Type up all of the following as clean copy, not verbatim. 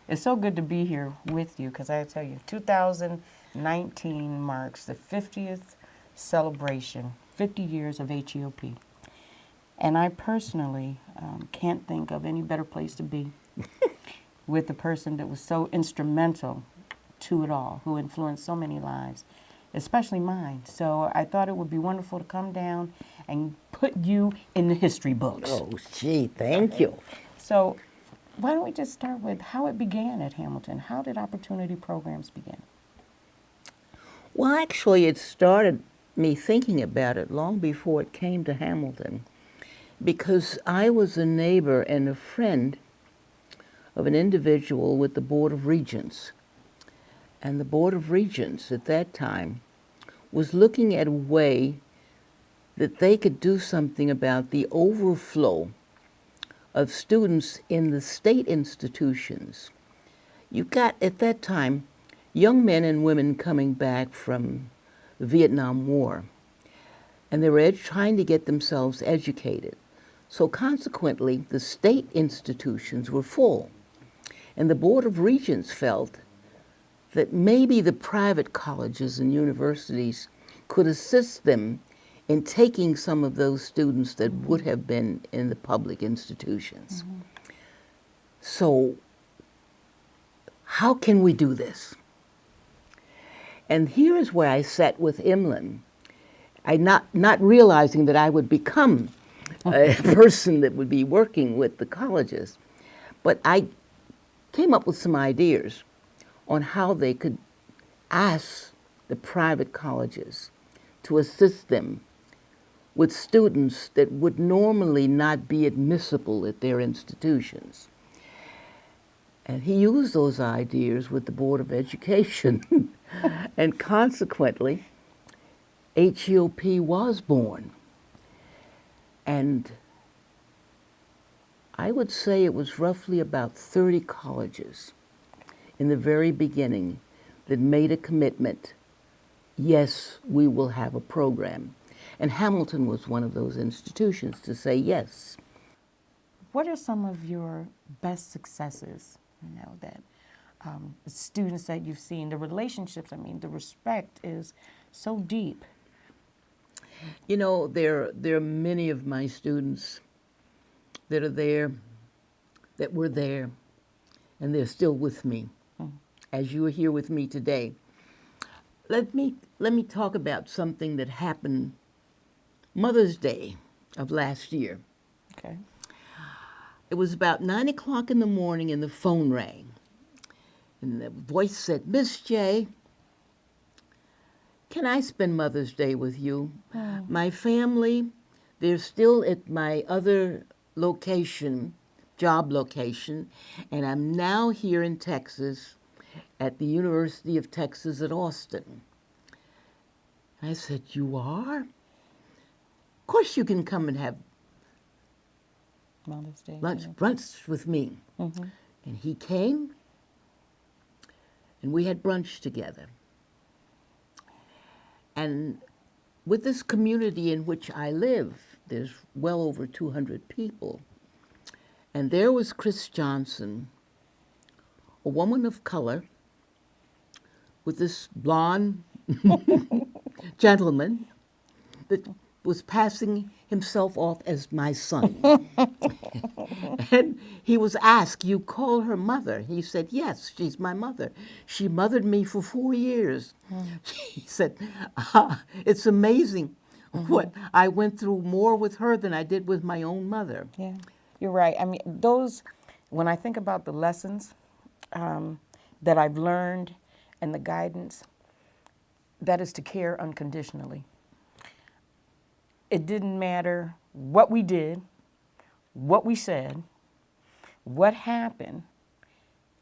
It's so good to be here with you because I tell you, 2019 marks the 50th celebration, 50 years of HEOP. And I personally can't think of any better place to be with the person that was so instrumental to it all, who influenced so many lives, especially mine. So I thought it would be wonderful to come down and put you in the history books. Oh, gee, thank you. So why don't we just start with how it began at Hamilton? How did opportunity programs begin? Well, actually, it started me thinking about it long before it came to Hamilton, because I was a neighbor and a friend of an individual with the Board of Regents. And the Board of Regents at that time was looking at a way that they could do something about the overflow of students in the state institutions. You got, at that time, young men and women coming back from the Vietnam War, and they were trying to get themselves educated. So consequently, the state institutions were full. And the Board of Regents felt that maybe the private colleges and universities could assist them in taking some of those students that would have been in the public institutions. Mm-hmm. So how can we do this? And here is where I sat with Imlin, not realizing that I would become a person that would be working with the colleges. But I came up with some ideas on how they could ask the private colleges to assist them with students that would normally not be admissible at their institutions. And he used those ideas with the Board of Education. And consequently, HEOP was born. And I would say it was roughly about 30 colleges in the very beginning that made a commitment. Yes, we will have a program. And Hamilton was one of those institutions to say yes. What are some of your best successes, that students that you've seen, the relationships, the respect is so deep? There are many of my students that are there, that were there, and they're still with me, as you are here with me today. Let me talk about something that happened Mother's Day of last year. Okay. It was about 9 o'clock in the morning and the phone rang. And the voice said, "Miss J, can I spend Mother's Day with you? My family, they're still at my other location, job location, and I'm now here in Texas at the University of Texas at Austin." I said, "You are? Of course you can come and have Mother's Day brunch with me." Mm-hmm. And he came, and we had brunch together. And with this community in which I live, there's well over 200 people. And there was Chris Johnson, a woman of color, with this blonde gentleman that was passing himself off as my son. And he was asked, "You call her mother?" He said, "Yes, she's my mother. She mothered me for 4 years." He said, "It's amazing what I went through more with her than I did with my own mother." Yeah, you're right. When I think about the lessons that I've learned and the guidance, that is to care unconditionally. It didn't matter what we did, what we said, what happened,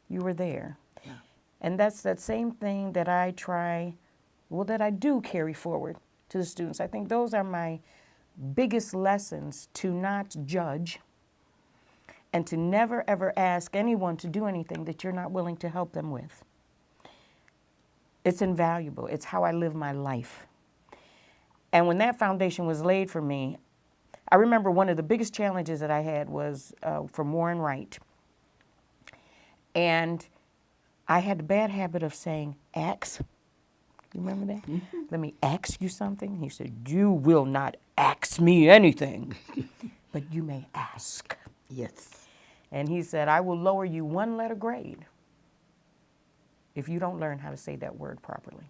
you were there. Yeah. And that's that same thing that I do carry forward to the students. I think those are my biggest lessons: to not judge and to never ever ask anyone to do anything that you're not willing to help them with. It's invaluable. It's how I live my life. And when that foundation was laid for me, I remember one of the biggest challenges that I had was from Warren Wright. And I had the bad habit of saying, ask. You remember that? Let me ask you something. He said, you will not ask me anything, but you may ask. Yes. And he said, I will lower you 1 letter grade if you don't learn how to say that word properly.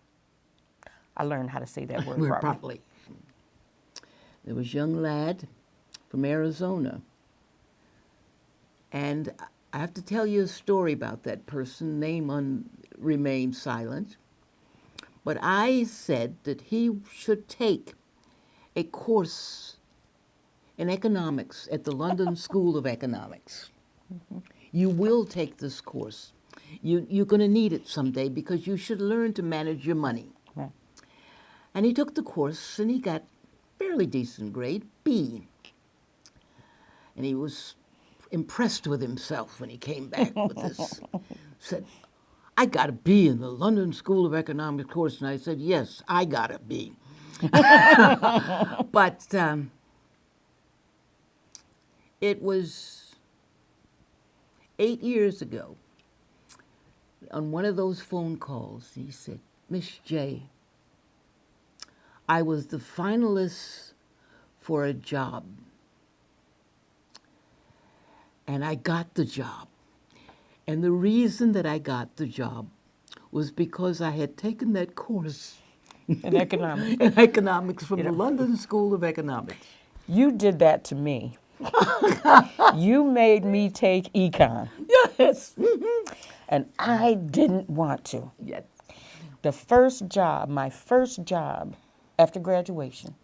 I learned how to say that word We're properly. properly. There was a young lad from Arizona. And I have to tell you a story about that person. Name remained silent. But I said that he should take a course in economics at the London School of Economics. You will take this course. You're going to need it someday because you should learn to manage your money. Right. And he took the course and he got fairly decent grade, B. And he was impressed with himself when he came back with this. Said, I got a B in the London School of Economics course. And I said, yes, I got a B. But it was 8 years ago. On one of those phone calls, he said, Miss J, I was the finalist for a job. And I got the job. And the reason that I got the job was because I had taken that course In economics. in economics from the London School of Economics. You did that to me. You made me take econ, Yes. and I didn't want to. Yes. The first job, my first job after graduation,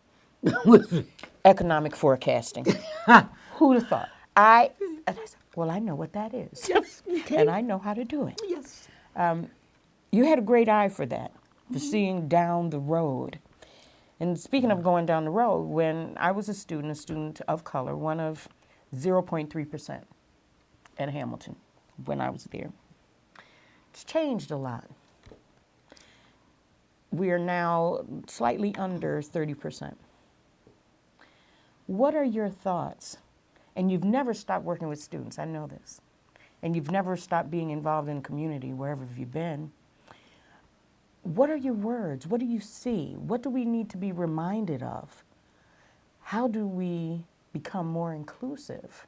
economic forecasting. Who'd have thought? And I said, well, I know what that is. Yes. Okay. And I know how to do it. Yes. You had a great eye for that, for seeing down the road. And speaking of going down the road, when I was a student of color, one of 0.3% at Hamilton when I was there, it's changed a lot. We are now slightly under 30%. What are your thoughts? And you've never stopped working with students, I know this. And you've never stopped being involved in the community, wherever you've been. What are your words? What do you see? What do we need to be reminded of? How do we become more inclusive?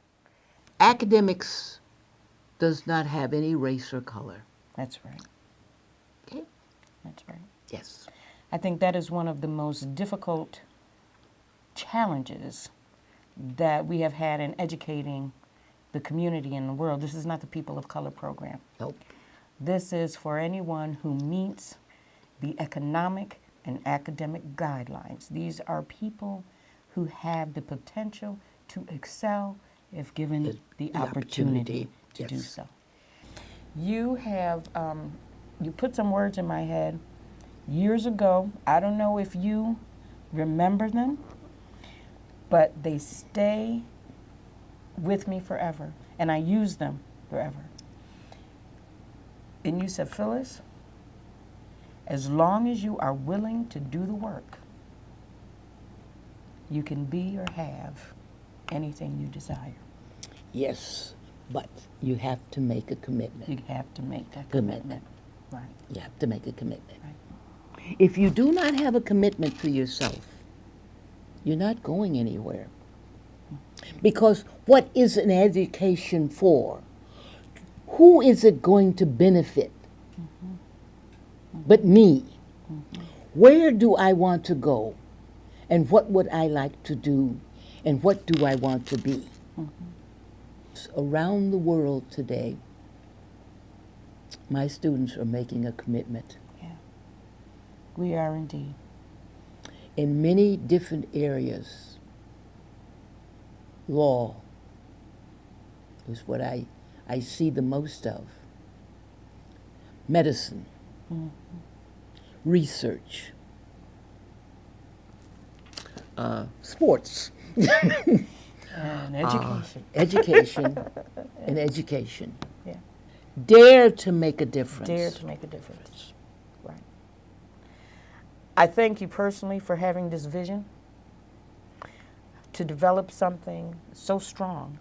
Academics does not have any race or color. That's right. Okay? That's right. Yes. I think that is one of the most difficult challenges that we have had in educating the community in the world. This is not the People of Color program. Nope. This is for anyone who meets the economic and academic guidelines. These are people who have the potential to excel if given the opportunity to do so. You have, you put some words in my head years ago. I don't know if you remember them, but they stay with me forever, and I use them forever. And you said, Phyllis, as long as you are willing to do the work, you can be or have anything you desire. Yes, but you have to make a commitment. You have to make that Commitment. Right. You have to make a commitment. Right. If you do not have a commitment to yourself, you're not going anywhere. Because what is an education for? Who is it going to benefit? But me. Where do I want to go? And what would I like to do? And what do I want to be? Around the world today, my students are making a commitment. Yeah. We are indeed. In many different areas. Law is what I see the most of. Medicine. Research. Sports. And education. Education and education. Yeah. Dare to make a difference. Dare to make a difference. Right. I thank you personally for having this vision to develop something so strong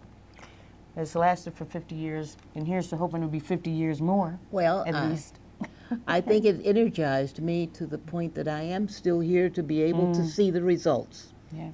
It's lasted for 50 years, and here's to hoping it'll be 50 years more, Well, at least. I think it energized me to the point that I am still here to be able to see the results. Yeah.